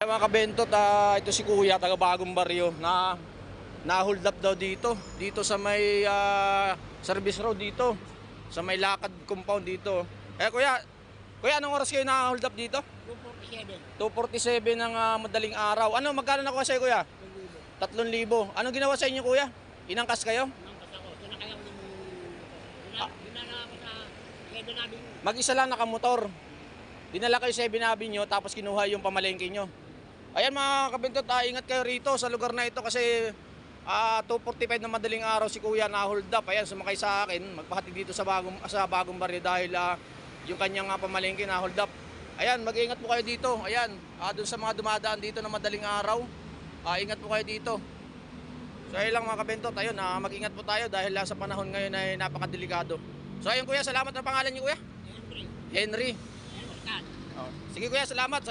Mga kabentot, ito si Kuya, taga Bagong Baryo, na hold up daw dito sa may service road dito, sa may lakad compound dito. Kuya, anong oras kayo na hold up dito? 247. 2:47 ng madaling araw. Ano, magkano nakuha sa'yo, Kuya? 3,000. Anong ginawa sa inyo, Kuya? Inangkas kayo? Nangkas ako. Sinakay ako ng dinala ako sa Quezon namin. Mag-isa lang nakamotor. Dinala kayo sa Avenue nyo, tapos kinuha yung pamalengke nyo. Ayan mga kabentot, ingat kayo rito sa lugar na ito kasi 2:45 na madaling araw si Kuya na hold up. Ayan, sumakay sa akin, magpahatid dito sa Bagong Baryo dahil yung kanyang pamalengke na hold up. Ayan, mag-iingat po kayo dito. Ayan, doon sa mga dumadaan dito na madaling araw, ingat po kayo dito. So ayun lang mga kabentot, ayun, mag-ingat po tayo dahil sa panahon ngayon ay napakadelikado. So ayun Kuya, salamat na pangalan niyo Kuya? Henry. Henry. Henry. Sige Kuya, salamat.